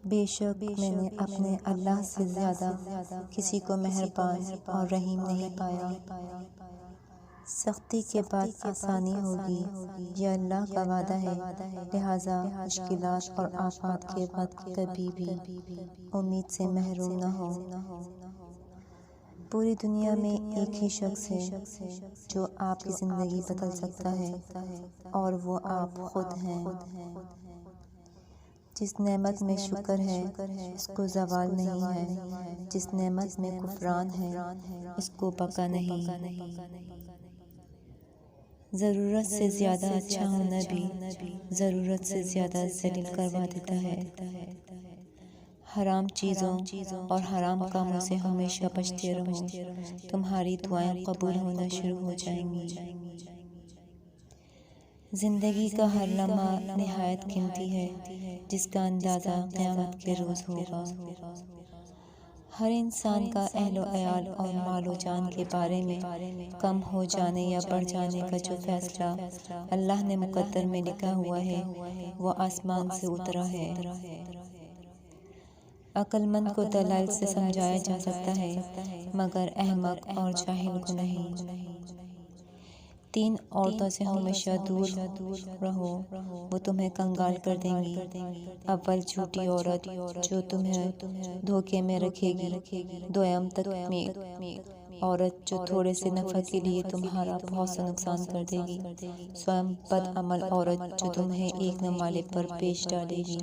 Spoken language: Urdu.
بے شک میں نے اپنے اللہ سے زیادہ کسی کو مہربان اور رحیم نہیں پایا۔ سختی کے بعد آسانی ہوگی، یہ اللہ کا وعدہ ہے، لہٰذا مشکلات اور آفات کے وقت کبھی بھی امید سے محروم نہ ہو۔ پوری دنیا میں ایک ہی شخص ہے جو آپ کی زندگی بدل سکتا ہے، اور وہ آپ خود ہیں۔ جس نعمت میں شکر ہے اس کو زوال نہیں ہے، جس نعمت میں کفران ہے اس کو بقا نہیں۔ ضرورت سے زیادہ اچھا ہونا بھی ضرورت سے زیادہ ذلیل کروا دیتا ہے۔ حرام چیزوں اور حرام کاموں سے ہمیشہ بچتے رہو، تمہاری دعائیں قبول ہونا شروع ہو جائیں گی۔ زندگی کا ہر لمحہ نہایت قیمتی ہے، جس کا اندازہ قیامت کے روز ہوگا۔ ہر انسان کا اہل و عیال اور مال و جان کے بارے میں کم ہو جانے یا بڑھ جانے کا جو فیصلہ اللہ نے مقدر میں لکھا ہوا ہے وہ آسمان سے اترا ہے۔ عقل مند کو دلائل سے سمجھایا جا سکتا ہے، مگر احمق اور جاہل کو نہیں۔ 3 عورتوں سے ہمیشہ دور رہو، وہ تمہیں کنگال کر دیں گی۔ اول جھوٹی عورت جو تمہیں دھوکے میں رکھے گی، دوئم تکمیل عورت جو تھوڑے سے نفع کے لیے تمہارا بہت سا نقصان کر دے گی، سوئم بد عمل عورت جو تمہیں ایک نہ مالے پر پیش ڈالے گی۔